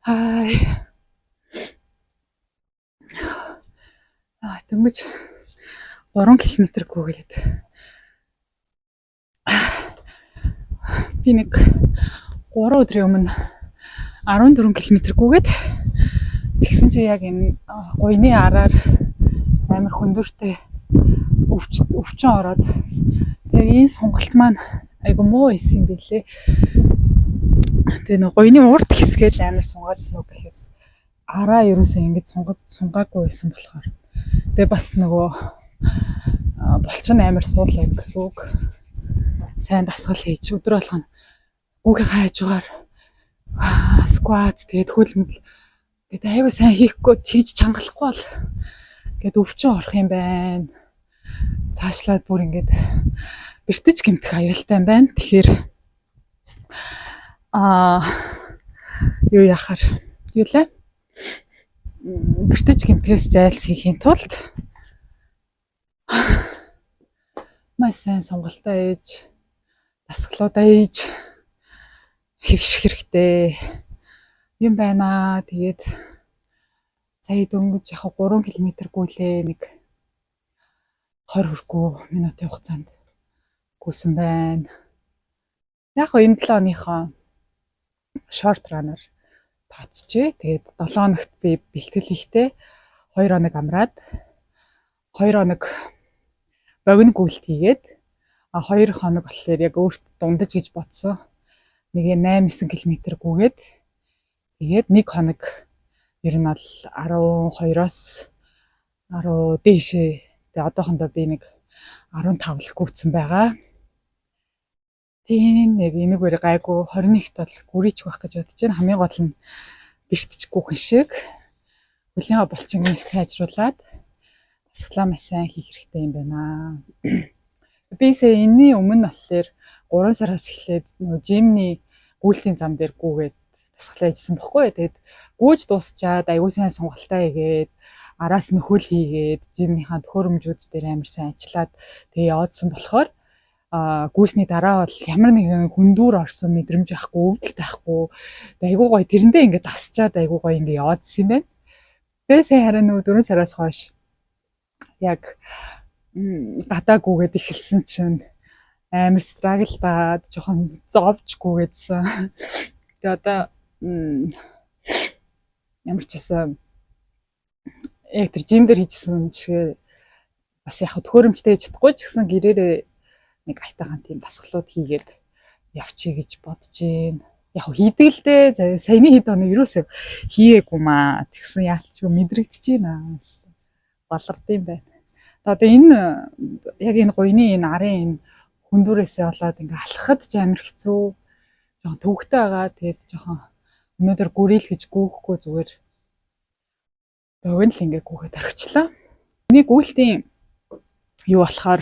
Хай. Дөнгөж 3 км гүйгээд. Би нэг 3 өдрийн өмнө 14 км гүйгээд тэгсэн чи яг энэ гойны араар амар хөндөртэй өвчин ороод тэгээ энэ сонголт маань айгу муу исэн юм билээ. Тэгээ нэг гойны урд хэсгээд амар сунгаадсан үг гэхээс араа ерөөсөө ингэж сунгаагүй байсан болохоор тэгээ бас нөгөө булчин амар суулаа гэсэн үг. Сайн дасгал хийж өдөр болгоно гүүхээ хайжгаар скват тэгээд хөлмөл тэгээд аягүй сайн хийхгүй хийж чангалахгүй бол гээд өвчин орох юм байна. Цаашлаад бүр ингэж бэртэж гэмтэх аюултай юм байна. Тэгэхээр юу яхаар юу лээ? Бэртэж гэмтгээс зайлсхийхийн тулд маш сайн сонголтоо ээж дасгалуудаа ээж хэвших хэрэгтэй юм байна. Тэгээд сая дөнгөж яг 3 км гүйлээ нэг 20 хүрхгүй минутын хугацаанд гүйсэн байна. Яг энэ 7 оныхоо шорт раннер тооцчихъя. Тэгээд 7 хоногт би бэлтгэл хийхдээ 2 хоног амраад 2 хоног богино гүйлт хийгээд 2 хоног болохоор яг өөрт дундаж гэж бодсон. Нэг 8-9 км гүйгээд тэгээд 1 хоног ер нь бол 12-оос 10 дээшээ. Тэгээ одоохондоо би нэг 15 л гүйцсэн байгаа. Тийм нэг энийг үр гайгүй 21-т бол гүрийч байх гэж бодож байна. Хамгийн гол нь бэртчихгүйхэн шиг хөлийн булчиныг сайжруулад дасгалаа маш сайн хийх хэрэгтэй юм байна. Бисээ энэний өмнө болохоор 3 сараас эхлээд нөгөө жимний гүйлтийн зам дээр гүгээд дасгалаа хийжсэн бохгүй. Тэгээд гүйж дуусчаад аягүй сайн сонголтоо хийгээд араас нь хөл хийгээд жимнийхаа төхөөрөмжүүд дээр амар сайн ажиллаад тэгээ яваадсан болохоор гүйсний дараа бол ямар нэгэн хүндүүр орсон мэдрэмж байхгүй, өвдөлт байхгүй. Айгуу гоё тэрэндээ ингээд дасчаад айгуу гоё ингээд яваадсан юм байна. Тэгээ сая хараа нөгөө 4 сараас хойш яг гадаагүйгээд эхэлсэн чинь амар страглдаад жоохон зовж гүйгээдсэн. Тэгээ одоо ямар ч гэсэн яг тэр жим дээр хийжсэн шиг бас яг төхөөрөмжтэй хийж чадахгүй ч гэсэн гэрээрээ нэг айтайхан тийм дасгалууд хийгээд явчих гэж бодож байна. Яг хийдэг л дээ. Саяны хэд хоног юусоо хийгээгүй маа. Тэгсэн яалтч мэдрэгдэж байна. Балардсан байна. Одоо энэ яг энэ гойны энэ арын энэ хүндүүрээсээ болоод ингээ алхахад ч амар хэцүү. Жохон төвөгтэй байгаа. Тэгээд жохон өнөөдөр гүрэл гэж гүйхгүй зүгээр богино л ингээ гүйгээд орчихлоо. Энийг гүйлтийн юу болохоор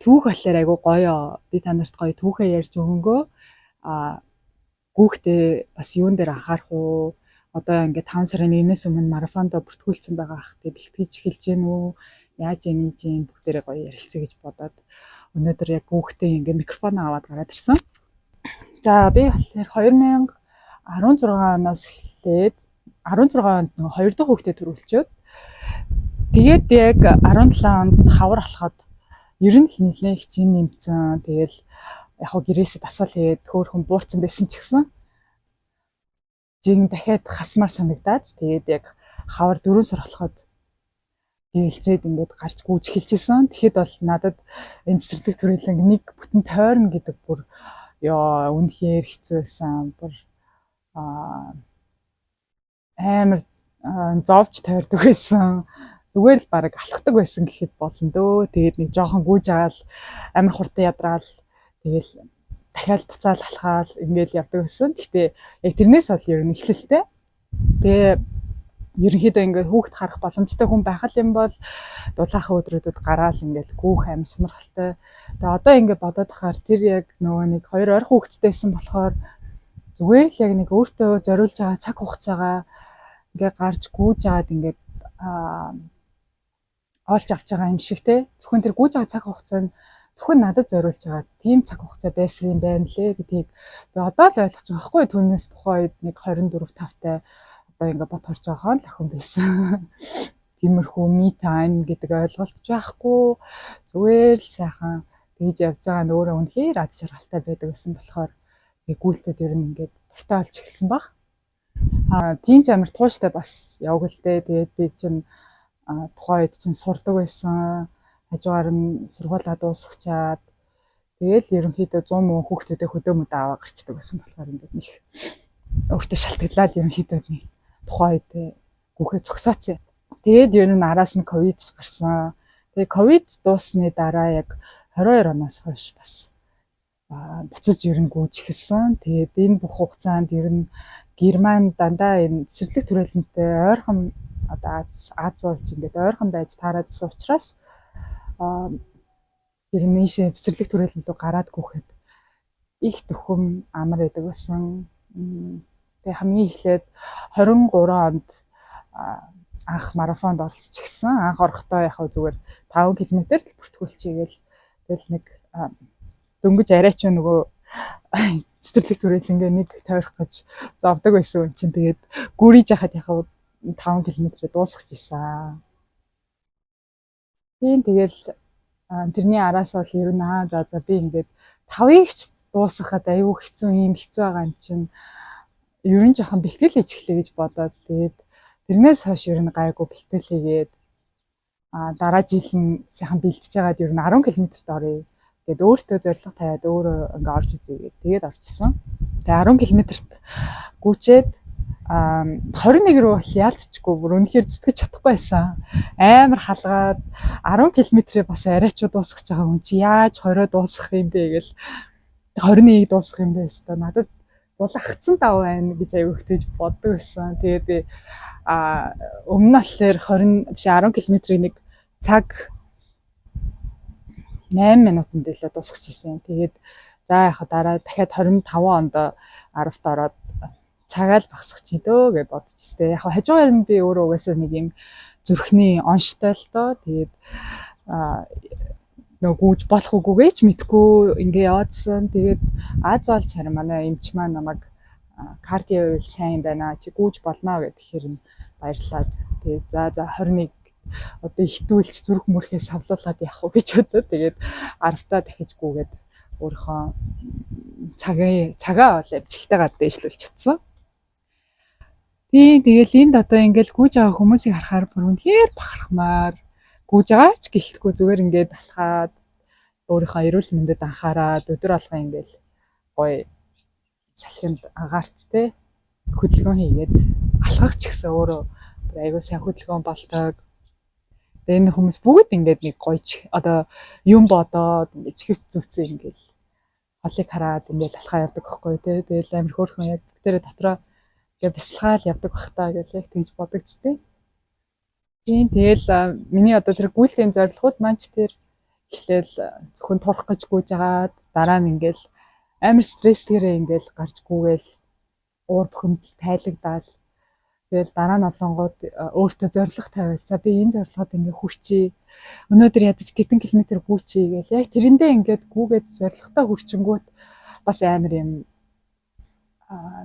түүх болохоор айгу гоё. Би та нарт гоё түүхээ ярьж өгөнгөө. Гүүхтээ бас юун дээр анхаарах уу? Одоо ингээ 5 сарын 1-ээс өмнө марафондоо бүртгүүлсэн байгаа ах. Тэг бэлтгэж эхэлж гин үү? Яаж ингэж бүгдээрээ гоё ярилцъя гэж бодоод өнөөдөр яг гүүхтээ ингээ микрофон аваад гараад ирсэн. За би болохоор 2016 оноос эхлээд 16 онд нэг 2 дахь хүүхдээ төрүүлчихэд тэгээд яг 17 онд хавар алхаад ер нь л нэлээд хичээн нэмсэн. Тэгэл яг гэрээсээ дасгал хийгээд хөөхөн буурсан байсан ч гэсэн жин дахиад хасмаар санагдаад тэгээд яг хавар 4 сар болоход ээлзээд ингээд гарч гүйж эхэлжсэн. Тэгэхэд бол надад энэ цэцэрлэг төрөлнг нэг бүтэн тойрно гэдэг бүр яа үнэхээр хэцүү байсан. Бүр амар зовж тойрдог байсан. Зүгээр л баг алхдаг байсан гэхэд болсон дөө. Тэгээд нэг жоохон гүйж агаал амар хурдан ядраал тэгэл дахиад буцаал алхаал ингээл явдаг байсан. Гэхдээ яг тэрнээс бол ер нь эхлэлтэй. Тэгээ ерөнхийдөө ингээд хүүхд харах боломжтой хүн байх юм бол дулаахан өдрүүдэд гараал ингээд гүүх аим сонирхолтой. Тэгээ одоо ингээд бодоод ахаар тэр яг нөгөө нэг 2 орх хүүхдтэйсэн болохоор зүгээр л яг нэг өөртөө зориулж байгаа цаг хугацаагаа ингээд гарч гүйж аваад ингээд олж авч байгаа юм шиг те. Зөвхөн тэр гүйж байгаа цаг хугацаанд зөвхөн надад зориулж байгаа тийм цаг хугацаа байсан юм байна лээ гэдгийг би одоо л ойлгож байгаа байхгүй түүнээс тухайн үед нэг 24 5-тай одоо ингээд бод хорж байгаа л охин байсан. Тиймэрхүү me time гэдэг ойлголт ч байхгүй зүгээр л сайхан тэгж явж байгаа нь өөрөө үнэхээр аз жаргалтай байдаг гэсэн болохоор би гүйлтэд ер нь ингээд дуртай болж эхэлсэн баг. Тийм ч амар тууштай бас яваг л дээ. Тэгээд би чинь тухайн үед чинь сурдаг байсан. Хажуугаар нь сургуулаа дуусгачаад тэгэл ерөнхийдөө 100 мөн хүүхдүүдээ хөдөөмөд аваа гарчдаг байсан болохоор ингээд нэг өөртөө шалтгаалаад ерөнхийдөө нэг тухайн үед гүөхээ зогсооцсон. Тэгээд ер нь араас нь ковид гарсан. Тэгээд ковид дуусны дараа яг 22 оноос хойш бас буцаж ер нь гүйж эхэлсэн. Тэгээд энэ бүх хугацаанд ер нь Герман дандаа энэ цэцэрлэг түрээлэнтэй ойрхон одоо Аз болж ингээд ойрхон байж таараадсан учраас ер нь ийшээ цэцэрлэг түрээлэн рүү гараад гүхэд их төхөм амар байдаг байсан. Тэгээ хамгийн эхлээд 23 онд анх марафонд оролцож гисэн. Анх орохдоо яг зүгээр 5 км-ээр л бүртгүүлчихийгээл тэгэл нэг дөнгөж арай ч нөгөө цэцэрлэг түрээлэнгээ нэг тойрох гэж зовдөг байсан юм чинь тэгээд гүрийж яхад яг 5 км-ээр дуусгаж ийсэн. Тийм тэгэл тэрний араас бол ер нь за би ингээд 5-ыг ч дуусгахад аюу хэцүү юм хэцүү байгаа юм чинь ер нь жоохон бэлтгэл хийж эхлэе гэж бодоод тэгээд тэрнээс хойш ер нь гайгүй бэлтгэл хийгээд дараа жил нь сайхан бэлтэж байгаад ер нь 10 км-т оръё. Тэгээд өөртөө зорилго тавиад өөрөө ингээ орж үзье тэгээд орчихсон. Тэгээд 10 км-т гүйчээд 21 руу яалтчгүй бүр үнэхээр зүтгэж чадахгүй байсан. Амар халгаад 10 км-ээ бас арайчуу дуусгах байгаа юм чи яаж 20 дуусгах юм бэ гэл 21-ийг дуусгах юм бэ өстой надад булгацсан дав байна гэж аяг хөтөж боддог байсан. Тэгээд би өмнө нь болохоор 20 биш 10 км-ийг нэг цаг 8 минутанд илүү дуусгачихсан. Тэгээд за яхаа дараа дахиад 25 онд 10-т ороод цагаал багсах ч дөө гэж бодчихсон. Яг хажуугаар нь би өөрөө угаасаа нэг юм зүрхний онштой л доо. Тэгээд нөгөө гүйж болох үгүйгээ ч мэдгүй ингээ яваадсан. Тэгээд Аз олж харин манай эмч маань намайг кардио сайн байна. Чи гүйж болно гэхээр нь баярлаад. Тэгээд за 21 одоо ихтүүлж зүрх мөрхөө савлуулад явах уу гэж бодоод тэгээд 10-таа дахиж гүйгээд өөрийнхөө цагаа бол амжилттайгаар дээшлүүлж чадсан. Тийм тэгэл энд одоо ингээл гүйж байгаа хүмүүсийг харахаар бүр үнэхээр бахархмаар гүйж байгаа ч гэлтгүй зүгээр ингээд алхаад өөрийнхөө эрүүл мэндэд анхаарад өдөр алга ингээл гоё салхинд агаарт те хөдөлгөөн хийгээд алхах ч гэсэн өөрөө айгүй сайн хөдөлгөөн болдог. Тэгээ энэ хүмүүс бүгд ингээд нэг гоёч одоо юм бодоод ингээд чихвч зүвцээ ингээд холыг хараад ингээд алхаа явдаг байхгүй те. Тэгэл амир хөөрхөн яг бүгдээрээ дотроо ингээд бясалгаал явдаг бах таа гэж яг тэгж бодогдчтэй. Тийм тэгэл миний одоо тэр гүйлтийн зорилгууд маань ч тэр эхлээл зөвхөн турах гэж гүйж агаад дараа нь ингээд амир стрессгээрээ ингээд гарч гүйгээл уур бухимдал тайлагдаад тэгэл дараа нь олонгууд өөртөө зорилго тавиал. За би энэ зорилгод ингээ хүрчээ. Өнөөдөр ядаж тэдэн километр гүйчээ гээл. Яг тэрэндээ ингээд гүйгээд зорилготой хүрчингүүт бас амар юм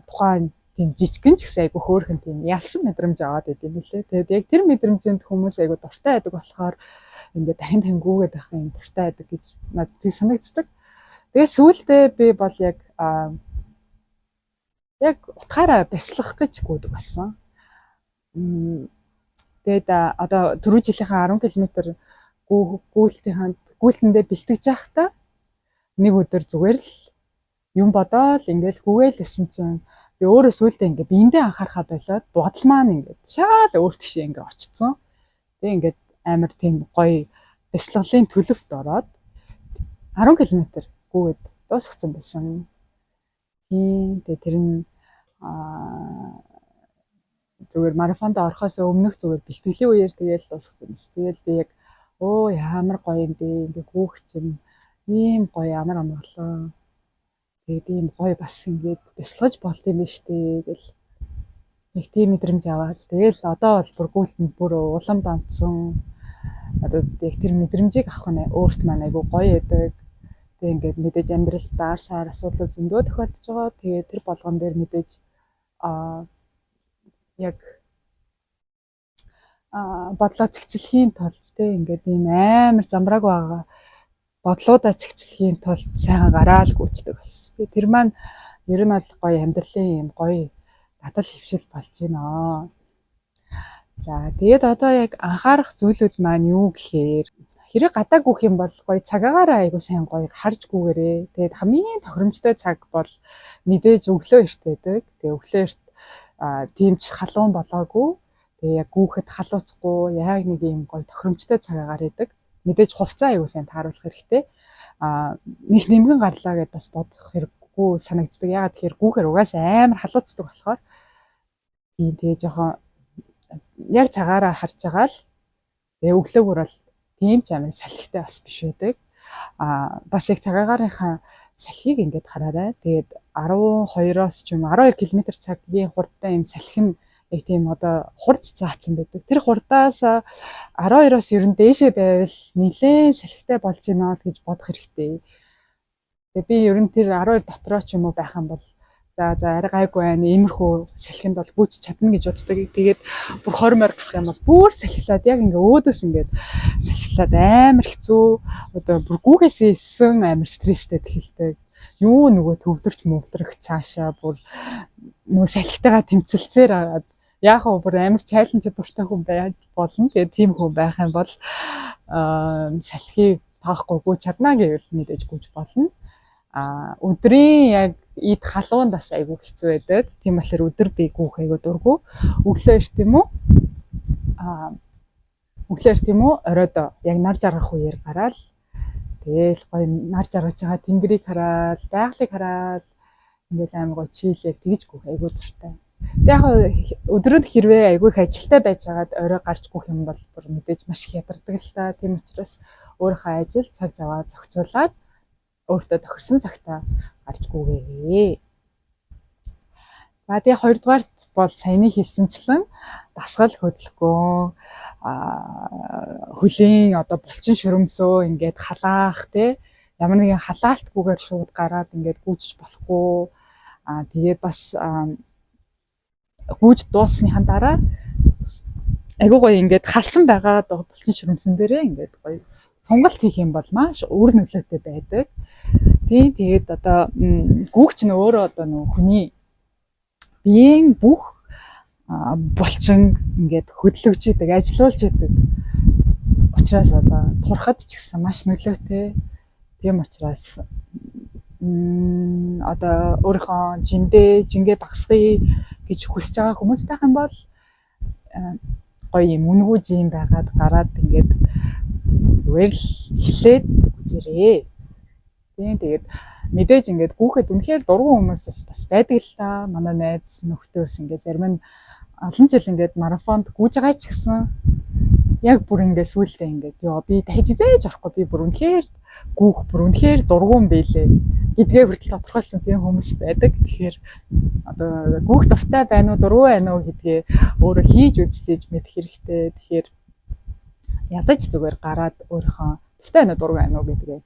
тухайн тийм жижигэн ч гэсэн айгу хөөрхөн тийм ялсан мэдрэмж аваад идэв юм лээ. Тэгээд яг тэр мэдрэмжинд хүмүүс айгу дуртай байдаг болохоор ингээд дахин гүйгээд байх юм дуртай байдаг гэж надад тийм санагддаг. Тэгээд сүүлдээ би бол яг утгаараа бяцлах гэж гүйдэг болсон. Тэгээд одоо түрүү жилийнхаа 10 км гүйлтэндээ бэлтгэж явахдаа нэг өдөр зүгээр л юм бодоол ингээл гүгэлсэн чинь би өөрөө сүүлдээ ингээ биендээ анхаарахаа болоод бодол маань ингээд шал өөр тишээ ингээ очсон. Тэгээ ингээд амар тийм гоё бяцлаглалын төлөвт ороод 10 км гүйгээд дуусгацсан байсан. Тэгээ тэр нь зүгээр марафонд орохоос өмнөх зүгээр бэлтгэлийн үеэр тэгээл дуусгацсан юм. Тэгэл би яг ямар гоё юм бэ ингээ гүйх чинь ийм гоё амар амгалан. Тэгээд ийм гоё бас ингээд бяцлагж болт юм биш үү гэл нэг тийм мэдрэмж аваад тэгэл одоо бол бүр гүйлтэнд бүр улам донцсон. Одоо яг тэр мэдрэмжийг авах нь өөрт маань айгүй гоё байдаг. Тэг ингээд мэдээж амьдралдаа сар асуудал зөндөө тохиолдож байгаа. Тэгээд тэр болгон дээр мэдээж яг бодлоо цэгцлэхийн тулд тэг ингээд ийм амар замбрааг байгаа бодлуудаа цэгцлэхийн тулд сайхан гараал гүйцэдэг болсон. Тэр маань ер нь бол гоё амьдралын юм гоё дадал хөвшил болж байна. За тэгээд одоо яг анхаарах зүйлүүд маань юу гэхээр хэрэг гадаа гүөх юм бол гоё цагаагаараа айгу сайн гоё харж гүгээрээ. Тэгээд хамгийн тохиромжтой цаг бол мэдээж өглөө эрт байдаг. Тэгээд өглөө эрт тийм ч халуун болоогүй. Тэгээд яг гүэхэд халууцахгүй яг нэг юм гоё тохиромжтой цагаагаар идэг. Мэдээж хувцас айгу сайн тааруулах хэрэгтэй. Нэг нэмгэн гарлаа гэдээ бас бодох хэрэггүй санагддаг. Ягаад тэгэхээр гүэхээр угаасаа амар халууцдаг болохоор. Тийм тэгээ жоохон яг цагаараа харж байгаа л тэгээ өглөөгөр бол тийм ч амар салхитай бас биш байдаг. Бас яг цагаагаарынхаа салхийг ингээд хараарай. Тэгээд 12-оос ч юм 12 км цагийн хурдтай юм салхи нь яг тийм одоо хурд заасан байдаг. Тэр хурдаас 12-оос ер нь дээшээ байвал нэлээд салхитай болж байна гэж бодох хэрэгтэй. Тэгээ би ер нь тэр 12 дотроо ч юм уу байх юм бол за арай гайгүй байна. Иймэрхүү салхинд бол гүйж чадна гэж боддог. Тэгээд бүр 20 морь гарах юм бол бүр салхилаад яг ингээ өөдөөс ингээд салхилаад амар хэцүү. Одоо бүр гүүхээсээ исэн амар стресстэй хэлдэг. Юу нөгөө төвлөрч мөвлөрөх цаашаа бүр нөгөө салхитайгаа тэмцэлцээр агаад яг хөө бүр амар чаленж дуртай хүн байж болно. Тэгээд тийм хүн байх юм бол салхийг таахгүй гүйж чадна гэвэл мэдээж гүйж болно. Өдрийн яг ид халуунд бас айгүй хэцүү байдаг. Тийм болохоор өдөр би гүүх айгүй дурггүй. Өглөө эрт тийм үү? Өглөө эрт тийм үү? Оройд яг нар жаргах үеэр гараал. Тэгээл гоё нар жаргаж байгаа тэнгэрийг хараад, байгалыг хараад ингээд амар гоё чийлээ тэгж гүүх айгүй дуртай. Яг өдрөд хэрвээ айгүй их ажилтай байж байгаад орой гарч гүүх юм бол бүр мэдээж маш их ядардаг л та. Тийм учраас өөрийнхөө ажил цаг заваа зохицуулаад өөртөө тохирсон цагтаа гарч гүгээрээ. За тэгээ хоёрдугаарт бол саяны хэлсэнчлэн дасгал хөдөлгөөн хөлийн одоо булчин шөрөмсөө ингээд халаах те ямар нэгэн халаалтгүйгээр шууд гараад ингээд гүйж болохгүй. Тэгээд бас гүйж дуусныхаа дараа айгуу гоё ингээд халсан байгаа булчин шөрөмсөн дээрээ ингээд гоё сонголт хийх юм бол маш өөр нөлөөтэй байдаг. Тэгээд одоо гүүгч нь өөрөө одоо нөгөө хүний биеийн бүх булчин ингээд хөдөлгөж идэг, ажилуулж идэг. Учираас одоо турхад ч гэсэн маш нөлөөтэй. Тийм учраас одоо өөрийнхөө жингээ багасгая гэж хүсэж байгаа хүмүүс байх юм бол гоё юм үнгүү жим байгаад гараад ингээд зүгээр л эхлээд үзээрэй. Тэгээд мэдээж ингээд гүүхэд үнэхээр дургуун хүмүүс бас байдаг л та. Манай найз нөхдөөс ингээд зарим нь олон жил ингээд марафонд гүйж байгаа ч гэсэн яг бүр ингээд сүултээ ингээд ёо би дахиж зээж орохгүй би бүр үнэхээр гүүх бүр үнэхээр дургуун байлээ гэдгээ хүртэл тодорхойлсон тийм хүмүүс байдаг. Тэгэхээр одоо гүүх дуртай байна уу дургуун байна уу гэдгээ өөрөө хийж үзчихэж мэдэх хэрэгтэй. Тэгэхээр ядаж зүгээр гараад өөрийнхөө дуртай байна уу дургуун байна уу гэдгээ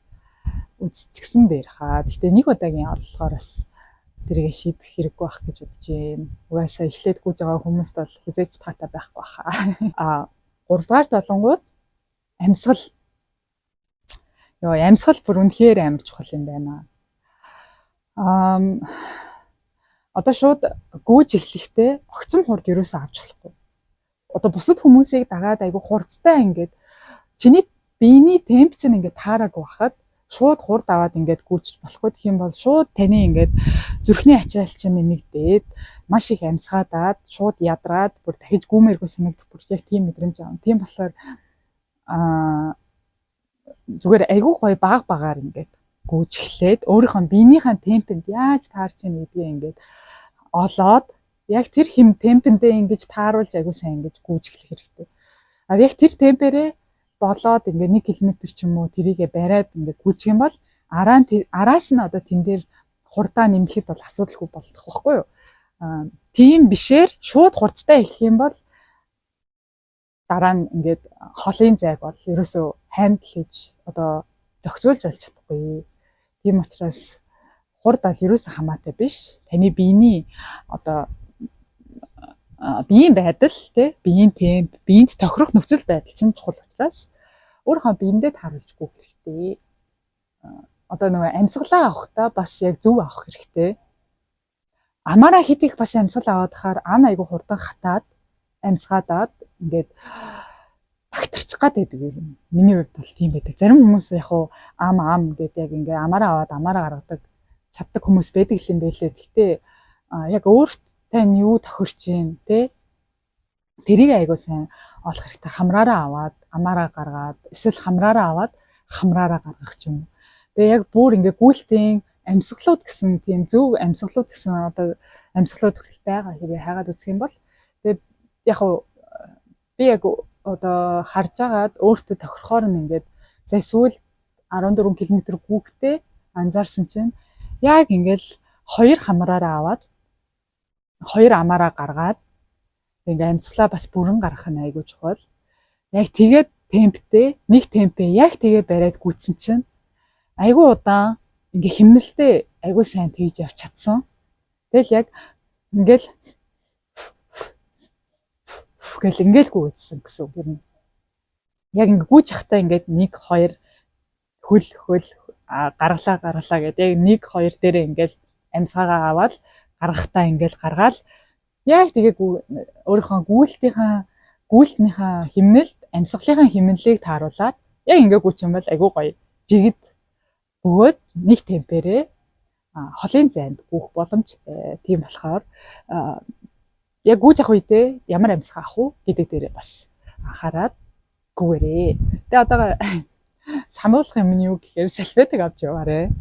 үзчихсэн дээр хаа. Гэтэ нэг удаагийн орлогоор бас тэргээ шийдэх хэрэггүй байх гэж бодож байна. Угаасаа эхлээд гүйж байгаа хүмүүст бол хизээч таатай байхгүй баха. 3-р долонгууд амьсгал. Амьсгал бүр үнэхээр амар чухал юм байна. Одоо шууд гүйж эхлэхдээ огцом хурд ерөөсөө авч болохгүй. Одоо бусад хүмүүсийг дагаад айгу хурдтай ингээд чиний биений темп чинь ингээд таараагүй байхад шууд хурд аваад ингээд гүйж болохгүй гэх юм бол шууд таны ингээд зүрхний ачаал чинь нэмэгдээд маш их амьсгаадаад шууд ядраад бүр дахиж гүмээргүй санагдах бүр яг тийм мэдрэмж авна. Тийм болохоор зүгээр айгүй гоё багаар ингээд гүйж эхлээд өөрийнхөө биенийхээ темпэнд яаж таарч ийн гэдгийг ингээд олоод яг тэр хэм темпэндээ ингэж тааруулж айгүй сайн ингэж гүйж эхлэх хэрэгтэй. Яг тэр темпээрээ болоод ингээ 1 км ч юм уу тэрийгэ бариад ингээ гүйчих юм бол араас нь одоо тэн дээр хурдаа нэмэхэд бол асуудалгүй болох байхгүй юу? Тийм бишээр шууд хурдтай эхлэх юм бол дараа нь ингээд холын зайг бол ерөөсөө хандл хийж одоо зохицуулж болж чадахгүй. Тийм учраас хурд бол ерөөсөө хамаатай биш. Таны биений одоо биеийн байдал тий биеийн темп, биеинд тохирох нөхцөл байдал чинь чухал учраас өөрийнхөө биендээ тааруулжгүй хэрэгтэй. Одоо нөгөө амьсгалаа авахдаа бас яг зөв авах хэрэгтэй. Амаараа хит их бас амьсгал аваад хахаар ам айгу хурдан хатаад амьсгаадаад ингээд тагтарчих гад байдаг юм. Миний хувьд бол тийм байдаг. Зарим хүмүүс яг хуу ам гэдэг яг ингээ амаараа аваад амаараа гаргадаг чаддаг хүмүүс байдаг юм байлээ. Гэхдээ яг өөртөө нь юу тохирч юм те тэрийг айгуу сайн олох хэрэгтэй. Хамраараа аваад амаараа гаргаад эсвэл хамраараа аваад хамраараа гаргах ч юм. Тэгээ яг бүр ингээ гүйлтийн амьсгалууд гэсэн тийм зөв амьсгалууд гэсэн одоо амьсгалууд байгаа хэрэг хайгаад үзэх юм бол тэгээ яг би яг одоо харж агаад өөртөө тохирохоор нь ингээд сая сүүл 14 км гүгтээ анзаарсан чинь яг ингээл 2 хамраараа аваад 2 амаараа гаргаад ингээ амьсгалаа бас бүрэн гаргах нь айгүй чухал. Яг тэгээд темптэй нэг темпээ яг тэгээ бариад гүйтсэн чинь айгүй удаан ингээ хэмнэлтэй айгүй сайн тэгж явж чадсан. Тэгэл яг ингээл гэл ингээл гүйцсэн гэсэн үг юм. Яг ингээ гүйж явахдаа ингээд 1 2 хөл гаргалаа гэдэг яг 1 2 дээрээ ингээл амьсгаагаа аваад гаргахтаа ингээл гаргаал яг тэгээ өөрийнхөө гүйлтнийхээ хэмнэлд амьсгалынхаа хэмнэлийг тааруулаад яг ингээ гүйч юм бол айгүй гоё жигд бөгөөд нэг темперээ холын зайд гүйх боломжтой. Тийм болохоор яг гүйж авах үедээ ямар амьсгаа авах уу гэдэг дээрээ бас анхаарад гүгээрээ. Тэгээ одоо сануулгах юм нь юу гэхээр салфетик авч яваарэ.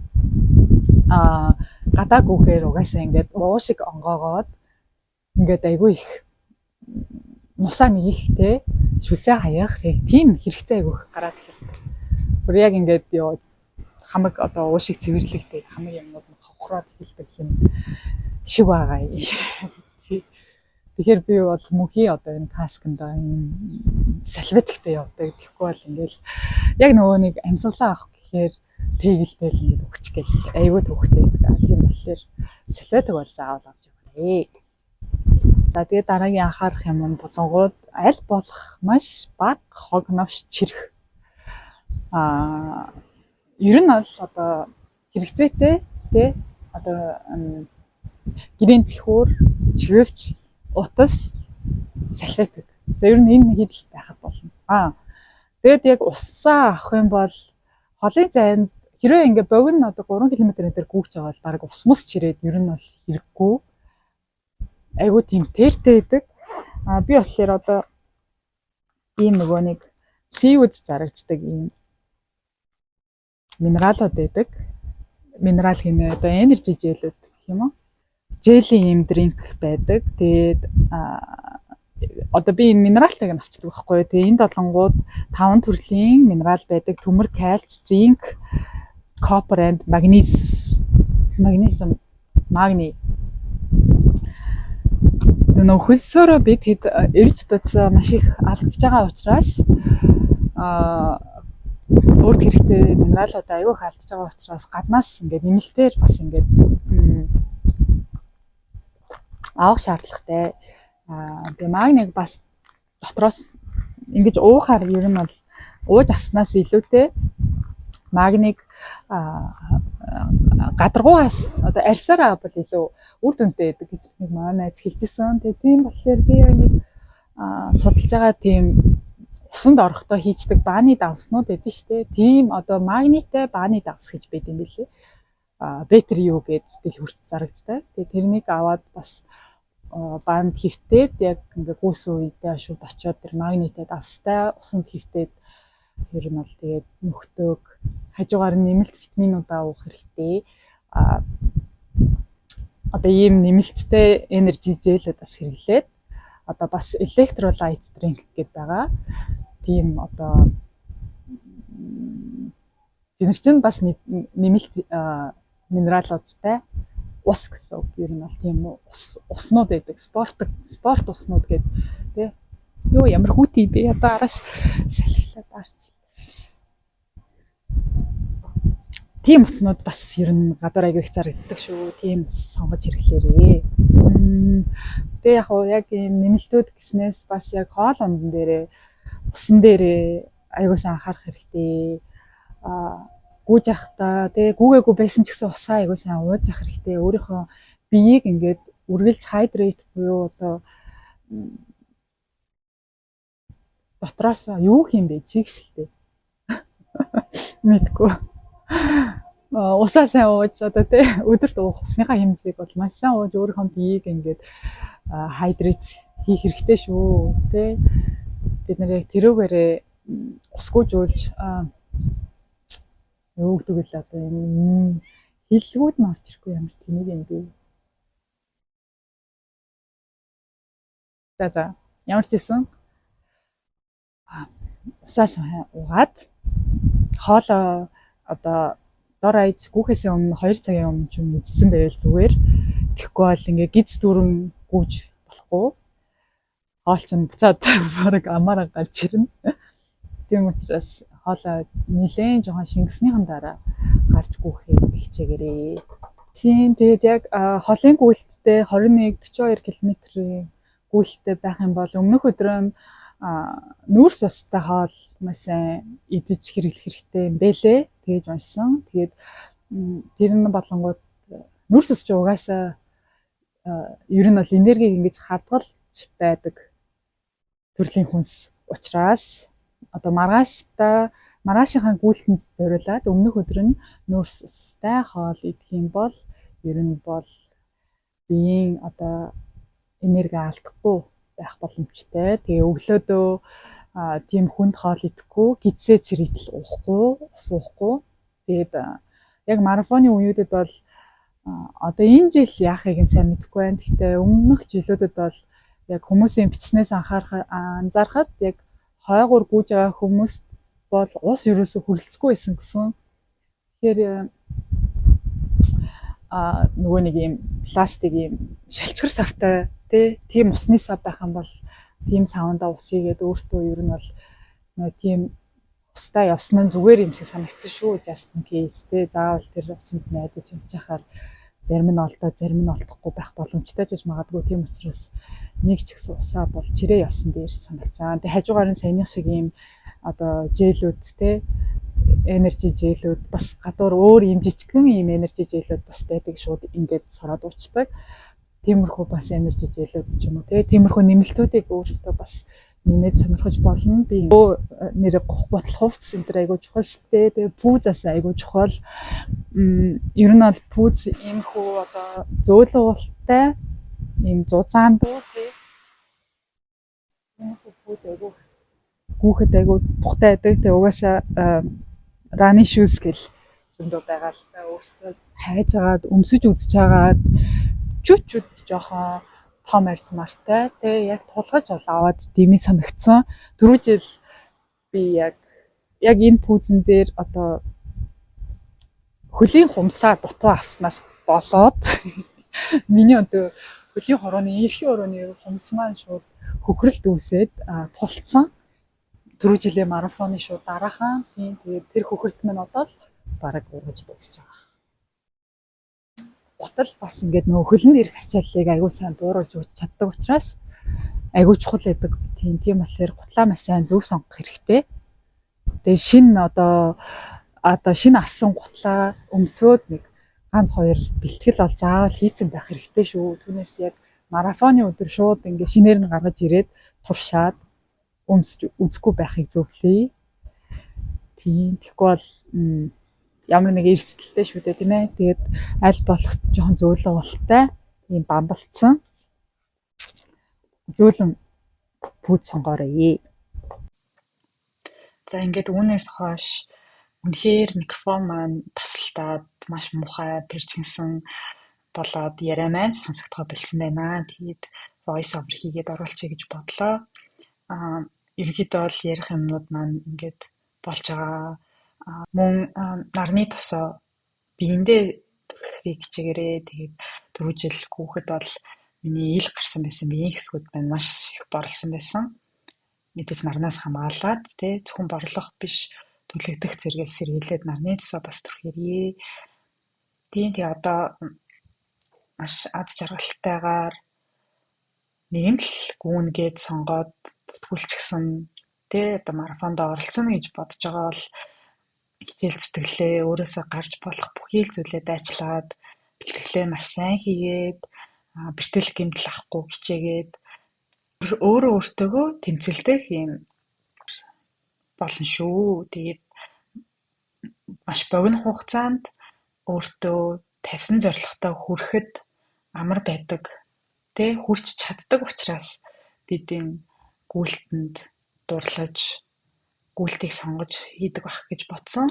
Гадаа гүхээр угаасаа ингээд уушиг онгоогоод ингээд айгүй их нусаа нэгихтэй шүсээ хаях тийм хэрэгцээ айгүй их гараад эхэлдэг. Бүр яг ингээд хамаг одоо уушиг цэвэрлэгтэй хамаг юмнууд нь ховхроод эхэлдэг юм шиг байгаа. Тэгэхээр би бол мөнхийн одоо энэ таскнд энэ салфетиктэй явдаг. Тэгэхгүй бол ингээл яг нөгөө нэг амьсгалаа авах гэхээр тэгэлтэл ингээд өгч гэл айгүй төвхтэй байдаг. Тийм болохоор салфетик бол заавал авч яваарэ. За тэгээд дараагийн анхаарах юм нь булангууд аль болох маш бага хог навш чирэх. Ер нь бол одоо хэрэгцээтэй тий одоо гэрийн дэлхүүр чивэвч утас салфетик. За ер нь энэ хідэл байхад болно. Тэгээд яг усаа авах юм бол холын зайд хэрвээ ингээ богино одоо 3 км дээр гүйж байгаа бол баг ус мус чирээд ер нь бол хэрэггүй. Айгуу тийм тэртэй байдаг. Би болохоор одоо ийм нөгөө нэг seaweed зарагддаг ийм минералууд байдаг. Минерал хийнэ одоо energy gel-үүд гэх юм уу? Jelly ийм дринк байдаг. Тэгээд одоо би энэ минералтайг нь авчдаг байхгүй. Тэгээд энэ долонгууд 5 төрлийн минерал байдаг. Төмөр, кальц, зинк, copper and magnesium. Нөө хөлсөөрөө бид эрс бодис маш их алдчихж байгаа учраас өөрт хэрэгтэй минералууд аюул их алдчихж байгаа учраас гаднаас ингээд нэмэлтээр бас ингээд авах шаардлагатай. Тэгээ магниг бас дотроос ингэж уухаар ер нь бол ууж авснаас илүүтэй магниг гадаргуугаас одоо арьсаараа бол илүү үр дүнтэй байдаг гэж нэг манай найз хэлжсэн. Тэгээ тийм болохоор би нэг судалж байгаа тийм усанд орохдоо хийждэг бааны давснууд байдаг шүү дээ. Тийм одоо магнитай бааны давс гэж байд юм билээ. Бетер юу гэдэг тэл хүрт зарагддаг. Тэгээ тэрнийг аваад бас баанд хөвтөөд яг ингээ гүйсэн үедээ шууд очиод тэр магнитай давстай усанд хөвтөөд тэр нь бол тэгээд нөхдөг хажуугаар нэмэлт витаминуудаа уух хэрэгтэй. Одоо ийм нэмэлттэй energy gel-үүд бас хэрэглээд одоо бас electrolyte drink гэдэг байгаа. Тийм одоо тэр чинь бас нэмэлт минералуудтай ус гэсэн үг. Ер нь бол тийм уснууд байдаг. Спорт уснууд гэдэг тий. Юу ямар хүүтэй бэ? Одоо араас салхилаад арч. тийм уснууд бас ер нь гадуур аягүй их зарагддаг шүү. Тийм сонгож ирэхлээрээ. Тэгээ яг ийм нэмэлтүүд гэснээс бас яг хоол ундан дээрээ усан дээрээ аягуулсан анхаарах хэрэгтэй. Гүүж явахдаа тэгээ гүүгээгүй байсан ч гэсэн усаа аягуулсан ууж явах хэрэгтэй. Өөрийнхөө биеийг ингээд үргэлж хайдрейт буюу одоо дотроос юу хийм бэ чигшэлтэй. Мэдгүй. Усаа сайн ууж одоо тий өдөрт уух усныхаа хэмжээг бол маш сайн ууж өөрийнхөө биеийг ингээд хайдрейт хийх хэрэгтэй шүү. Тий бид нэр яг тэрүүгээрээ усгүй жуулж юу гэдэг вэ одоо энэ хиллгүүд нь орж ирэхгүй ямар тэмэг юм бэ. За ямар ч гэсэн усаа сайн уугаад хоолоо одоо дор аяж гүүхээс өмнө 2 цагийн өмнө ч юм үзсэн байвал зүгээр. Тэгэхгүй бол ингээ гиз дүрэн гүүж болохгүй. Хоол чинь буцаад бараг амаараа гарч ирнэ. Тийм учраас хоолоо нэлээд жоохон шингэснийхэн дараа гарч гүүхээ хичээгээрээ. Тийм тэгээд яг холын гүйлттэй 21-42 км-ийн гүйлттэй байх юм бол өмнөх өдрөө нүүрс устай хоол маш сайн идэж хэрэглэх хэрэгтэй юм бэлээ. Тэгэж уншсан. Тэгээд тэр нь болонгууд нүүрс ус ч угаасаа ер нь бол энергийг ингэж хадгалж байдаг төрлийн хүнс учраас одоо маргаашийнхаа гүйлтэнд зориулаад өмнөх өдөр нь нүүрс устай хоол идэх юм бол ер нь бол биеийн одоо энерги алдахгүй байх боломжтой. Тэгээ өглөөдөө тийм хүнд хоол идэхгүй, гидсээ цэрэтэл уухгүй, ус уухгүй. Тэгээд яг марафоны үеүүдэд бол одоо энэ жил яахыг нь сайн мэдэхгүй байна. Гэхдээ өмнөх жилүүдэд бол яг хүмүүсийн бичснээс анзаархад яг хойгуур гүйж байгаа хүмүүс бол ус ерөөсө хүрэлцэхгүй байсан гэсэн. Тэгэхээр нөгөө нэг юм пластик юм шалчгар савтай тийм усны сав байх юм бол тийм савандаа ус игээд өөртөө ер нь бол тийм устай явсан нь зүгээр юм шиг санагдсан шүү. Just in case заавал тэр усанд найдаж явж байхаар зарим нь олдоо зарим нь олдохгүй байх боломжтой ч гэж магадгүй. Тийм учраас нэг ч ихсэн усаа бол чирээ явсан дээр санагцсан. Тэгээ хажуугаар нь саяных шиг ийм одоо жээлүүд энержи жээлүүд бас гадуур өөр ийм жижигхэн ийм энержи жээлүүд бас байдаг шууд ингээд сороод уучдаг. Тиймэрхүү бас энержи жээлүүд ч юм уу тиймэрхүү нэмэлтүүдийг өөрсдөө бас нэмээд сонирхож болно. Би нэр гутал хувцс энэ төр айгуу чухал шүү дээ. Тэгээ пүүзас айгуу чухал. Ер нь бол пүүз иймэрхүү одоо зөөлөн уултай ийм зузаан дуу иймэрхүү пүүз айгуу гүүхэд айгуу тухтай байдаг. Тэгээ угаасаа раны шүүс гэл зөндөө байгаа л та өөрсдөө хайж агаад өмсөж үзэж агаад чүчүүд жоохон том арьс мартай яг тулгаж бол аваад дэмий санагдсан. 4 жил би яг энэ пүүзэн дээр одоо хөлийн хумсаа дутуу авснаас болоод миний одоо хөлийн хорооны эрхийн хорооны хумс маань шууд хөхрөлт үүсээд тулцсан. 4 жилийн марафоны шууд дараахан тэгээд тэр хөхрөлт маань одоо л бараг ургаж дуусч байгаа. Гутал бас ингээд нөгөө хөлөнд ирэх ачааллыг аягүй сайн бууруулж өгч чаддаг учраас аягүй чухал байдаг. Тийм болохоор гутлаа маш сайн зөв сонгох хэрэгтэй. Тэгээ шинэ одоо шинэ авсан гутлаа өмсөөд нэг ганц хоёр бэлтгэл бол заавал хийцэн байх хэрэгтэй шүү. Түүнээс яг марафоны өдөр шууд ингээд шинээр нь гаргаж ирээд туршаад өмсөж үзэхгүй байхыг зөвлөе. Тийм тэгэхгүй бол ямар нэг эрсдэлтэй шүү дээ тийм ээ. Тэгээд аль болох жоохон зөөлөн уултай ийм бамбалцсан зөөлөн пүүз сонгоорой. За ингээд үүнээс хойш үнэхээр микрофон маань тасалтаад маш муухай перчинсэн болоод яриа маань сонсогдоход болсон байна. Тэгээд voice over хийгээд оруулчихъя гэж бодлоо. Ерөнхийдөө бол ярих юмнууд маань ингээд болж байгаа. Мөн нарны тосоо биендээ төрөхийг хичээгээрээ. Тэгээд 4 жил гүөхэд бол миний ил гарсан байсан биеийн хэсгүүд маань маш их борлсон байсан. Мэдээж нарнаас хамгаалаад зөвхөн борлох биш түлэгдэх зэрэгээс сэргийлээд нарны тосоо бас түрх ирье. Тийм тэгээ одоо маш аз жаргалтайгаар нэг л гүүнгээд сонгоод бүтгүүлчихсэн одоо марафонд оролцоно гэж бодож байгаа бол хичээл зүтгэлээ өөрөөсөө гарч болох бүхий л зүйлээ дайчлаад бэлтгэлээ маш сайн хийгээд бэртэл гэмтэл авахгүй хичээгээд өөрөө өөртөөгөө тэмцэлдэх юм болно шүү. Тэгээд маш богино хугацаанд өөртөө тавьсан зорилготой хүрэхэд амар байдаг. Хүрч чаддаг учраас бидний гүйлтэнд дурлаж гүйлтийг сонгож хийдэг байх гэж бодсон.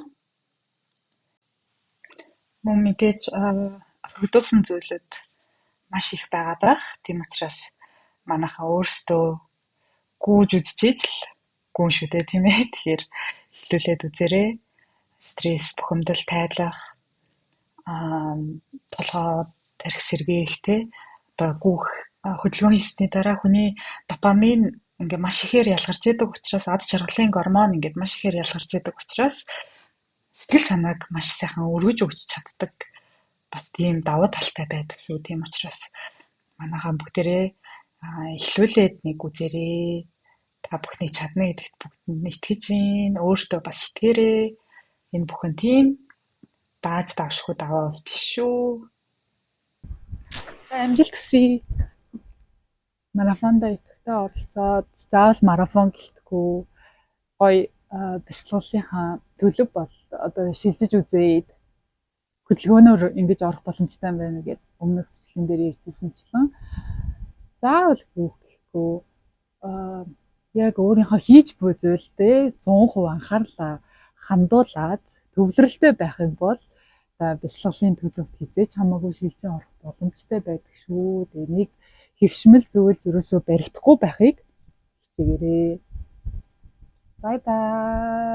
Мөн мэдээж өргөдүүлсэн зүйлүүд маш их байгаад байх. Тийм учраас манайхаа өөрсдөө гүйж үзчихэж л гүн шүү дээ, тийм ээ. Тэгэхээр эхлүүлээд үзээрэй. Стресс, бухимдал тайлах, толгой тарих сэргээх одоо гүүх хөдөлгөөн хийсний дараа хүний допамин ингээ маш ихээр ялгарч идэг учраас аз жаргалын гормон ингээд маш ихээр ялгарч идэг учраас сэтгэл санааг маш сайхан өргөж өгч чаддаг бас тийм давуу талтай байдаг шүү. Тийм учраас манайхаа бүгдээрээ эхлүүлээд нэг үзээрэй. Та бүхний чадна гэдэгт бүгдэнд итгэж гин. Өөртөө бас итгээрэй. Энэ бүхэн тийм дааж давшгүй даваа бол биш шүү. За амжилт хүсье. Марафонд идэвхтэй оролцоод заавал марафон гэлтгүй гоё бяцлаглалынхаа төлөв бол одоо шилжиж үзээд хөдөлгөөнөөр ингэж орох боломжтой байна гэд өмнөх бичлэгэн дээр ярьжсэнчлэн заавал гүхгүй яг өөрийнхөө хийж буй зүйлдээ 100% анхаарлаа хандуулаад төвлөрөлтэй байх юм бол бяцлаглалын төлөвт хизээч хамаагүй шилжиж орох боломжтой байдаг шүү. Тэгээ нэг хэвшмэл зүйл ерөөсөө баригдахгүй байхыг хичээгээрэй. Bye bye.